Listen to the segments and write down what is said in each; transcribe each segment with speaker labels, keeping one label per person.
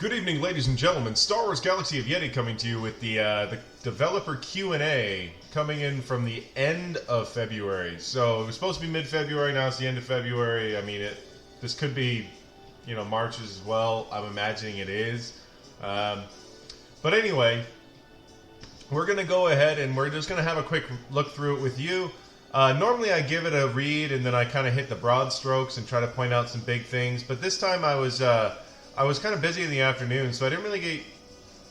Speaker 1: Good evening, ladies and gentlemen. Star Wars Galaxy of Yeti coming to you with the developer Q&A coming in from the end of February. So it was supposed to be mid-February, now it's the end of February. I mean, this could be, March as well. I'm imagining it is. But anyway, we're going to go ahead and we're just going to have a quick look through it with you. Normally I give it a read and then I kind of hit the broad strokes and try to point out some big things. But this time I was kind of busy in the afternoon, so I didn't really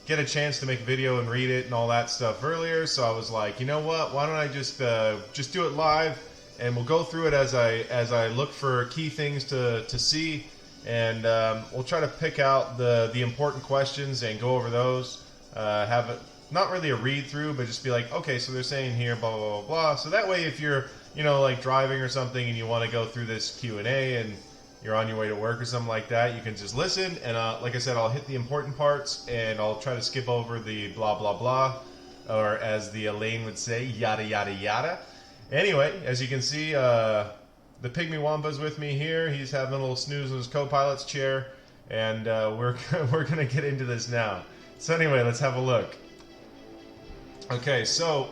Speaker 1: get a chance to make a video and read it and all that stuff earlier. So I was like, you know what? Why don't I just do it live, and we'll go through it as I look for key things to see, and we'll try to pick out the important questions and go over those. Have it not really a read through, but just be like, okay, so they're saying here, blah blah blah blah. So that way, if you're like driving or something and you want to go through this Q&A and you're on your way to work or something like that, you can just listen, and like I said, I'll hit the important parts, and I'll try to skip over the blah, blah, blah, or as the Elaine would say, yada, yada, yada. Anyway, as you can see, the Pygmy Wampa's with me here. He's having a little snooze in his co-pilot's chair, and we're going to get into this now. So anyway, let's have a look. Okay, so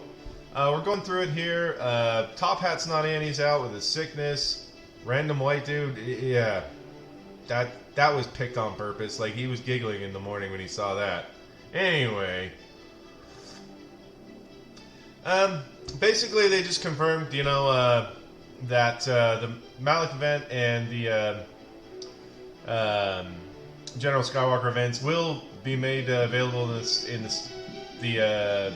Speaker 1: we're going through it here. Top Hat's not in, he's out with his sickness. Random white dude, yeah, that was picked on purpose. Like, he was giggling in the morning when he saw that. Anyway, basically they just confirmed, that the Malak event and the General Skywalker events will be made available in this. Let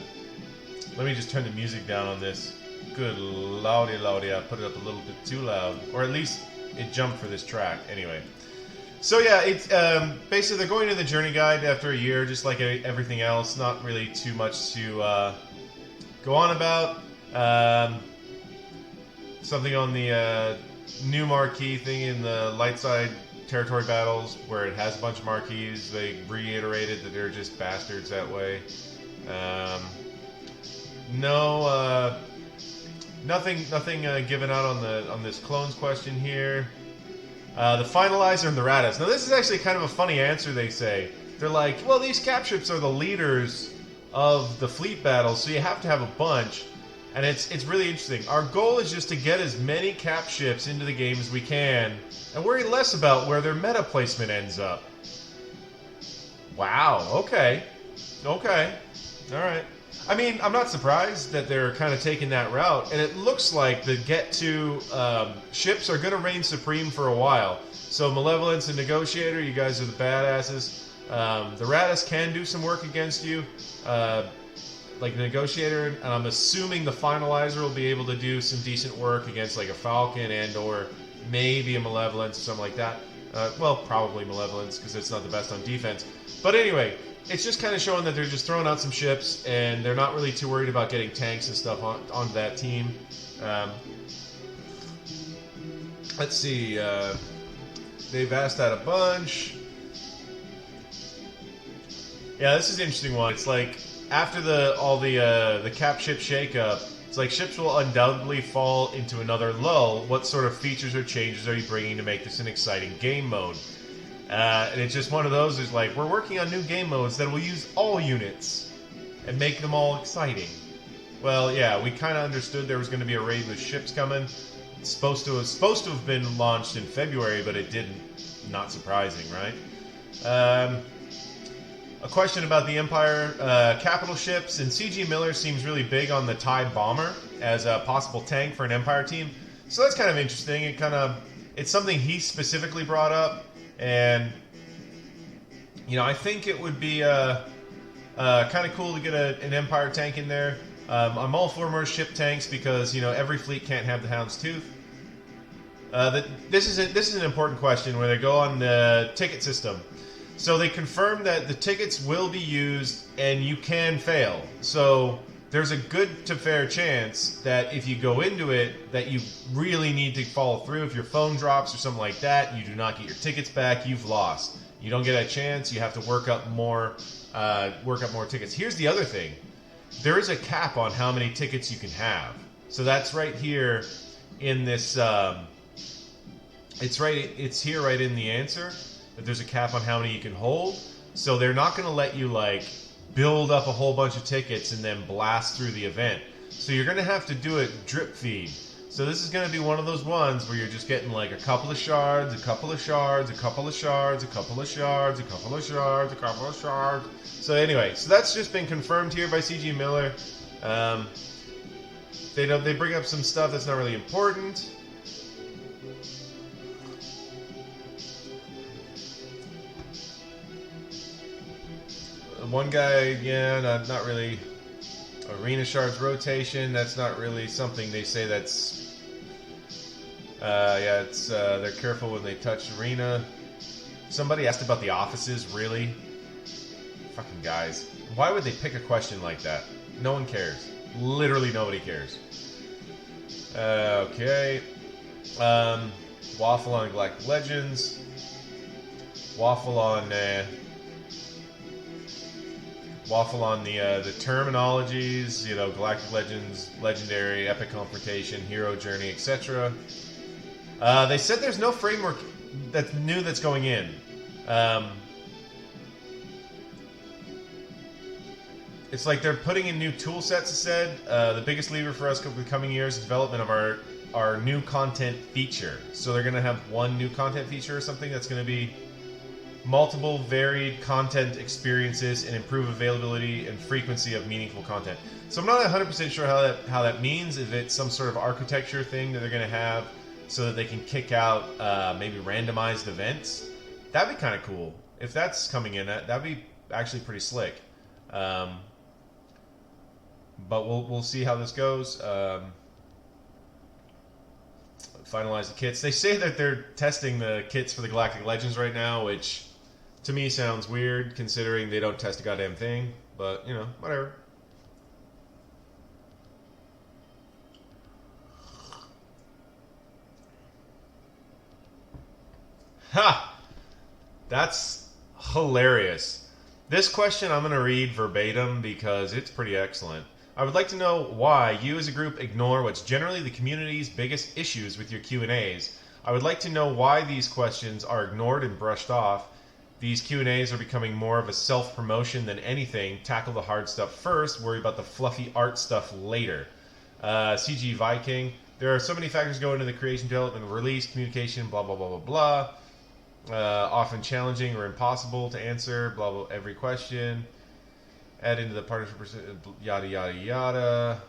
Speaker 1: me just turn the music down on this. Good lordy, I put it up a little bit too loud, or at least it jumped for this track. Anyway, so yeah, it's basically they're going to the journey guide after a year, just like everything else. Not really too much to go on about. Something on the new marquee thing in the light side territory battles, where it has a bunch of marquees. They reiterated that they're just bastards that way. Nothing given out on this clones question here. The finalizer and the Raddus. Now this is actually kind of a funny answer. They say they're like, well, these cap ships are the leaders of the fleet battles, so you have to have a bunch, and it's really interesting. Our goal is just to get as many cap ships into the game as we can, and worry less about where their meta placement ends up. Wow. Okay. All right. I mean, I'm not surprised that they're kind of taking that route, and it looks like the Get-To ships are going to reign supreme for a while. So Malevolence and Negotiator, you guys are the badasses. The Raddus can do some work against you, like the Negotiator, and I'm assuming the Finalizer will be able to do some decent work against like a Falcon and or maybe a Malevolence or something like that. Well, probably Malevolence, because it's not the best on defense. But anyway, it's just kind of showing that they're just throwing out some ships, and they're not really too worried about getting tanks and stuff onto that team. Let's see. They've asked that a bunch. Yeah, this is an interesting one. It's like, after all the cap ship shakeup, it's like ships will undoubtedly fall into another lull. What sort of features or changes are you bringing to make this an exciting game mode? And it's just one of those, is like, we're working on new game modes that will use all units and make them all exciting. Well, yeah, we kind of understood there was going to be a raid with ships coming. It's supposed to have been launched in February, but it didn't. Not surprising, right? A question about the Empire capital ships, and CG Miller seems really big on the TIE Bomber as a possible tank for an Empire team. So that's kind of interesting. It's something he specifically brought up. And, I think it would be kind of cool to get an Empire tank in there. I'm all for more ship tanks because, every fleet can't have the Hound's Tooth. This is an important question where they go on the ticket system. So they confirm that the tickets will be used and you can fail. So there's a good to fair chance that if you go into it, that you really need to follow through. If your phone drops or something like that, you do not get your tickets back, you've lost. You don't get a chance, you have to work up more tickets. Here's the other thing. There is a cap on how many tickets you can have. So that's right here in this, it's here right in the answer, that there's a cap on how many you can hold. So they're not going to let you like build up a whole bunch of tickets and then blast through the event. So you're going to have to do it drip feed. So this is going to be one of those ones where you're just getting like a couple of shards, a couple of shards, a couple of shards, a couple of shards, a couple of shards, a couple of shards. So anyway, so that's just been confirmed here by CG Miller. They bring up some stuff that's not really important. One guy, yeah, not really. Arena shards rotation, that's not really something they say that's... yeah, it's they're careful when they touch arena. Somebody asked about the offices, really? Fucking guys. Why would they pick a question like that? No one cares. Literally nobody cares. Okay. Waffle on Galactic Legends. Waffle on the terminologies, you know, Galactic Legends, Legendary, Epic Confrontation, Hero Journey, etc. They said there's no framework that's new that's going in. It's like they're putting in new tool sets, it said. The biggest lever for us over the coming years is development of our new content feature. So they're going to have one new content feature or something that's going to be multiple varied content experiences and improve availability and frequency of meaningful content. So I'm not 100% sure how that means, if it's some sort of architecture thing that they're going to have so that they can kick out maybe randomized events. That'd be kind of cool. If that's coming in, that'd be actually pretty slick. But we'll see how this goes. Finalize the kits. They say that they're testing the kits for the Galactic Legends right now, which to me sounds weird considering they don't test a goddamn thing. But, you know, whatever. Ha! That's hilarious. This question I'm going to read verbatim because it's pretty excellent. I would like to know why you as a group ignore what's generally the community's biggest issues with your Q&As. I would like to know why these questions are ignored and brushed off. These Q&As are becoming more of a self-promotion than anything. Tackle the hard stuff first, worry about the fluffy art stuff later. CG Viking, there are so many factors going into the creation, development, release, communication, blah, blah, blah, blah, blah. Often challenging or impossible to answer, blah, blah, every question. Add into the partnership, yada, yada, yada.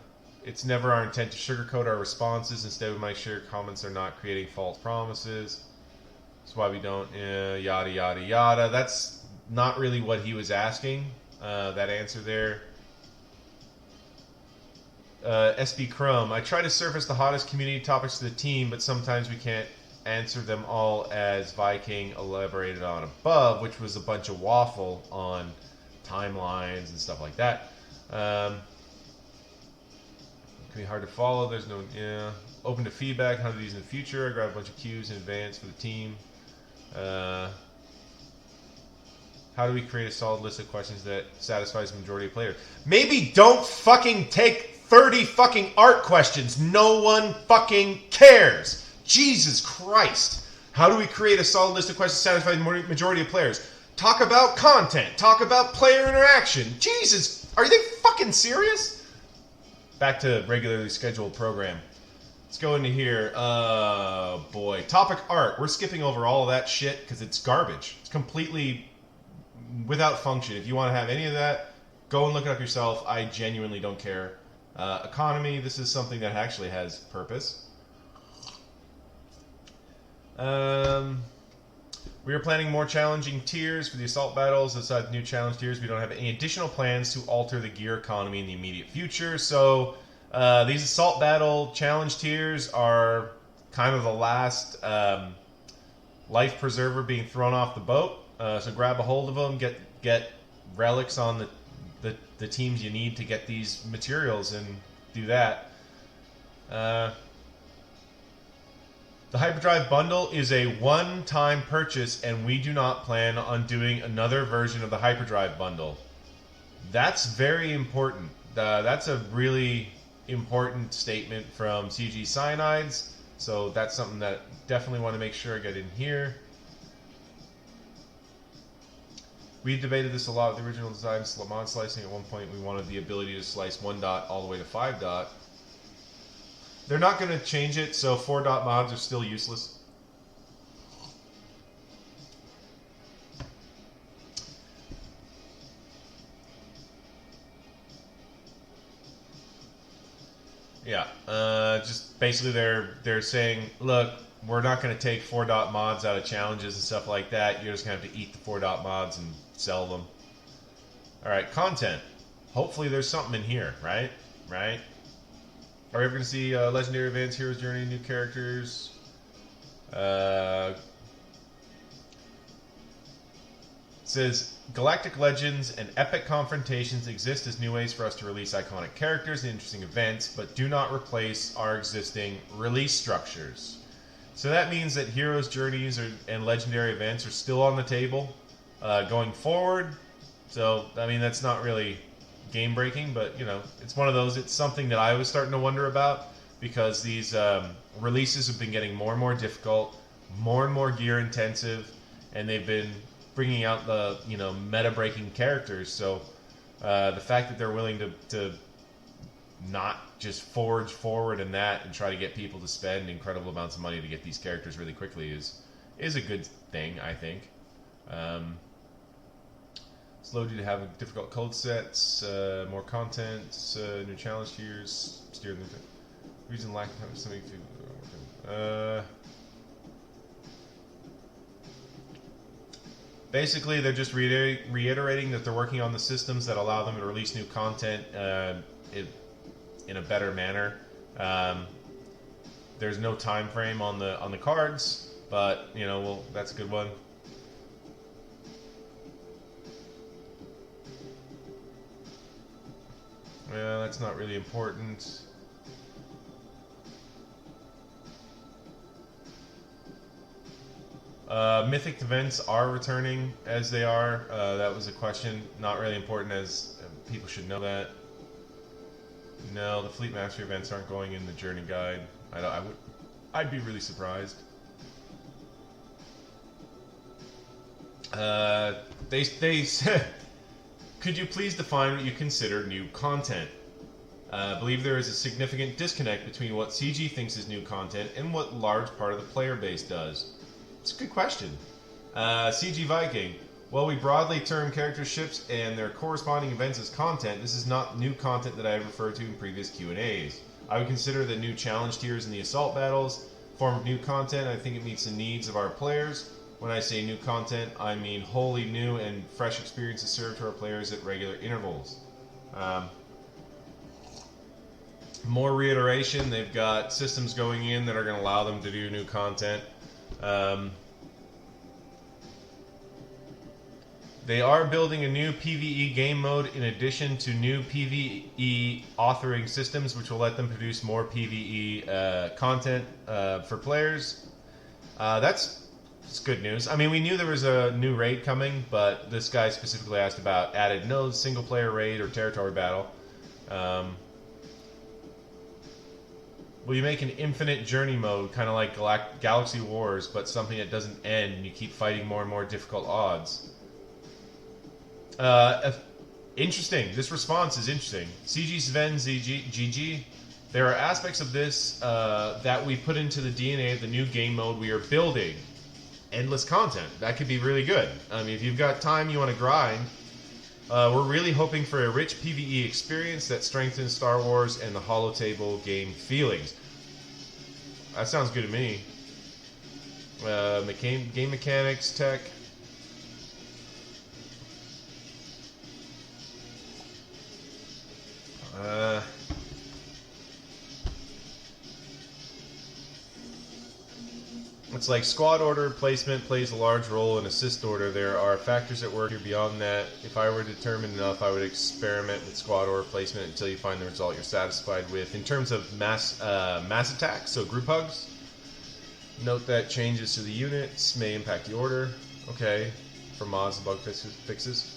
Speaker 1: It's never our intent to sugarcoat our responses. Instead, we might share comments are not creating false promises. That's why we don't, yada, yada, yada. That's not really what he was asking, that answer there. SB Crumb, I try to surface the hottest community topics to the team, but sometimes we can't answer them all as Viking elaborated on above, which was a bunch of waffle on timelines and stuff like that. Can be hard to follow. There's no, open to feedback. How to do these in the future. I grab a bunch of cues in advance for the team. How do we create a solid list of questions that satisfies the majority of players? Maybe don't fucking take 30 fucking art questions. No one fucking cares. Jesus Christ. How do we create a solid list of questions that satisfy the majority of players? Talk about content. Talk about player interaction. Jesus, are they fucking serious? Back to regularly scheduled program. Let's go into here. Boy. Topic art. We're skipping over all of that shit because it's garbage. It's completely without function. If you want to have any of that, go and look it up yourself. I genuinely don't care. Economy. This is something that actually has purpose. We are planning more challenging tiers for the assault battles. Aside new challenge tiers, we don't have any additional plans to alter the gear economy in the immediate future. So these assault battle challenge tiers are kind of the last life preserver being thrown off the boat. So grab a hold of them, get relics on the teams you need to get these materials and do that. The Hyperdrive bundle is a one-time purchase, and we do not plan on doing another version of the Hyperdrive bundle. That's very important. That's a really important statement from CG Cyanides, so that's something that definitely want to make sure I get in here. We debated this a lot with the original design, mod slicing. At one point, we wanted the ability to slice 1 dot all the way to 5 dot. They're not going to change it, so 4 dot mods are still useless. Yeah, just basically they're saying, look, we're not going to take 4 dot mods out of challenges and stuff like that. You're just going to have to eat the 4 dot mods and sell them. All right, content. Hopefully there's something in here, right? Right? Are we ever going to see legendary events, hero's journey, new characters? It says galactic legends and epic confrontations exist as new ways for us to release iconic characters and interesting events, but do not replace our existing release structures. So that means that heroes journeys and legendary events are still on the table going forward. So I mean, that's not really game breaking, but you know, it's one of those. It's something that I was starting to wonder about, because these releases have been getting more and more difficult, more and more gear intensive, and they've been bringing out the, you know, meta breaking characters. So the fact that they're willing to not just forge forward in that and try to get people to spend incredible amounts of money to get these characters really quickly is a good thing, I think. Slow due to having difficult code sets, more content, new challenge tiers, steer the reason lack of time something. Basically, they're just reiterating that they're working on the systems that allow them to release new content in a better manner. There's no time frame on the cards, but you know, well, that's a good one. Yeah, that's not really important. Mythic events are returning as they are. That was a question. Not really important, as people should know that. No, the Fleet Mastery events aren't going in the Journey Guide. I'd be really surprised. They said, could you please define what you consider new content? I believe there is a significant disconnect between what CG thinks is new content and what large part of the player base does. It's a good question. CG Viking. While we broadly term character ships and their corresponding events as content, this is not new content that I have referred to in previous Q&As. I would consider the new challenge tiers and the assault battles a form of new content. I think it meets the needs of our players. When I say new content, I mean wholly new and fresh experiences served to our players at regular intervals. More reiteration, they've got systems going in that are going to allow them to do new content. They are building a new PvE game mode in addition to new PvE authoring systems, which will let them produce more PvE content for players. That's good news. I mean, we knew there was a new raid coming, but this guy specifically asked about added nodes, single-player raid, or territory battle. Will you make an infinite journey mode, kind of like Galaxy Wars, but something that doesn't end and you keep fighting more and more difficult odds? Interesting. This response is interesting. CG Sven GG. There are aspects of this that we put into the DNA of the new game mode we are building. Endless content. That could be really good. I mean, if you've got time you want to grind, we're really hoping for a rich PvE experience that strengthens Star Wars and the holotable game feelings. That sounds good to me. Game mechanics, tech. It's like squad order placement plays a large role in assist order. There are factors at work here beyond that. If I were determined enough, I would experiment with squad order placement until you find the result you're satisfied with. In terms of mass attacks, so group hugs, note that changes to the units may impact the order. Okay, for mods and bug fixes.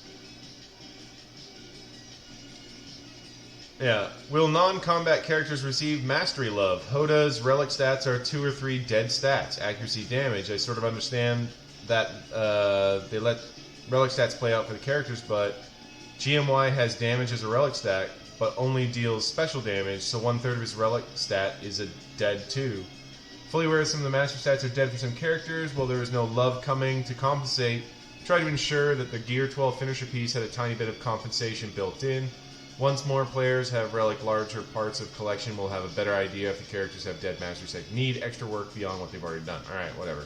Speaker 1: Yeah. Will non-combat characters receive mastery love? Hoda's relic stats are 2 or 3 dead stats. Accuracy, damage. I sort of understand that they let relic stats play out for the characters, but GMY has damage as a relic stat, but only deals special damage, so 1/3 of his relic stat is a dead 2. Fully aware some of the master stats are dead for some characters, while there is no love coming to compensate. Try to ensure that the Gear 12 finisher piece had a tiny bit of compensation built in. Once more players have relic larger parts of collection, we'll have a better idea if the characters have dead master stats. Need extra work beyond what they've already done. Alright, whatever.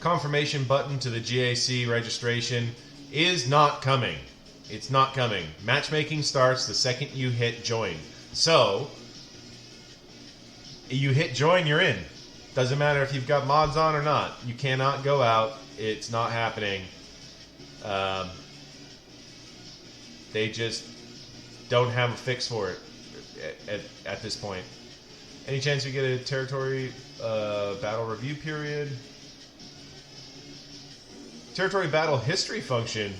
Speaker 1: Confirmation button to the GAC registration is not coming. It's not coming. Matchmaking starts the second you hit join. So, you hit join, you're in. Doesn't matter if you've got mods on or not. You cannot go out. It's not happening. They just don't have a fix for it at this point. Any chance we get a territory battle review period? Territory battle history function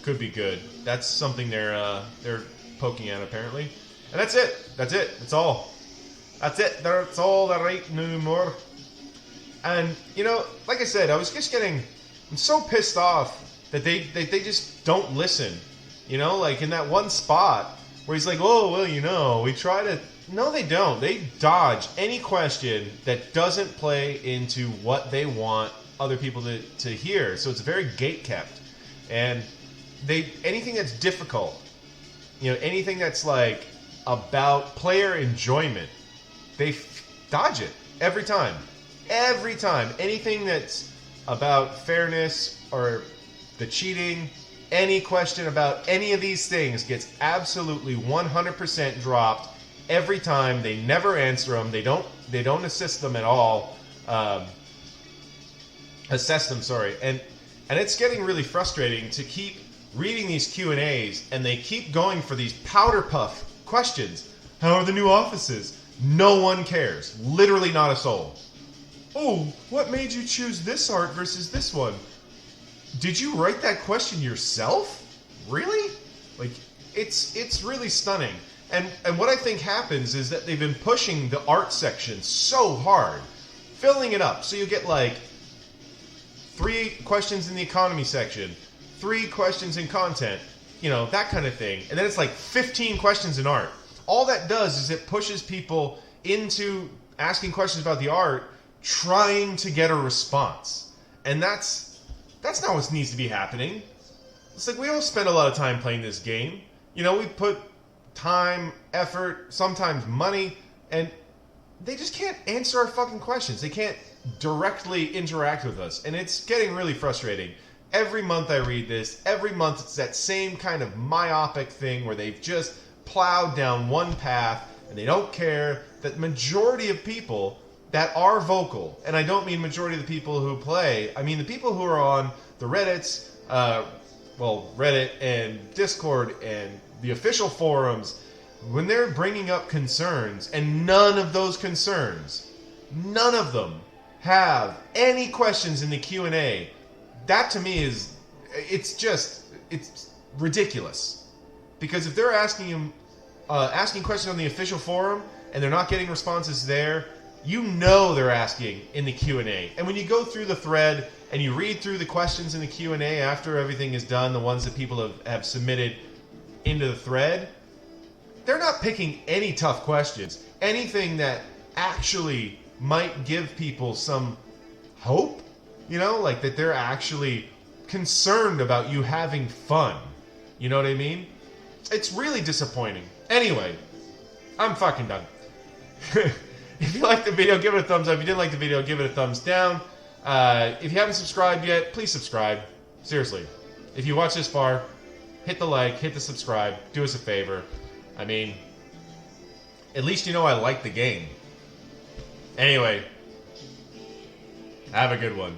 Speaker 1: could be good. That's something they're poking at apparently. And that's it. That's it. That's all. That's it. That's all that right no more. And you know, like I said, I was just I'm so pissed off that they just don't listen. You know, like in that one spot where he's like, oh well, you know, we try to. No, they don't. They dodge any question that doesn't play into what they want other people to hear. So it's very gate kept. And anything that's difficult, you know, anything that's like about player enjoyment, they dodge it every time. Every time. Anything that's about fairness or the cheating, any question about any of these things gets absolutely 100% dropped every time. They never answer them. They don't assist them at all. Assess them, sorry. And it's getting really frustrating to keep reading these Q&As and they keep going for these powder puff questions. How are the new offices? No one cares. Literally not a soul. Oh, what made you choose this art versus this one? Did you write that question yourself? Really? Like, it's really stunning. And what I think happens is that they've been pushing the art section so hard, filling it up. So you get like 3 questions in the economy section, 3 questions in content, you know, that kind of thing. And then it's like 15 questions in art. All that does is it pushes people into asking questions about the art, trying to get a response. And that's not what needs to be happening. It's like we all spend a lot of time playing this game. You know, we put time, effort, sometimes money, and they just can't answer our fucking questions. They can't directly interact with us. And it's getting really frustrating. Every month I read this, every month it's that same kind of myopic thing where they've just plowed down one path and they don't care that majority of people that are vocal, and I don't mean majority of the people who play, I mean the people who are on the Reddits, Reddit and Discord and the official forums, when they're bringing up concerns, and none of those concerns, none of them have any questions in the Q&A, that to me is, it's ridiculous. Because if they're asking questions on the official forum, and they're not getting responses there, you know they're asking in the Q&A. And when you go through the thread and you read through the questions in the Q&A after everything is done, the ones that people have submitted into the thread, they're not picking any tough questions. Anything that actually might give people some hope, you know, like that they're actually concerned about you having fun. You know what I mean? It's really disappointing. Anyway, I'm fucking done. If you liked the video, give it a thumbs up. If you didn't like the video, give it a thumbs down. If you haven't subscribed yet, please subscribe. Seriously. If you watch this far, hit the like, hit the subscribe. Do us a favor. I mean, at least you know I like the game. Anyway, have a good one.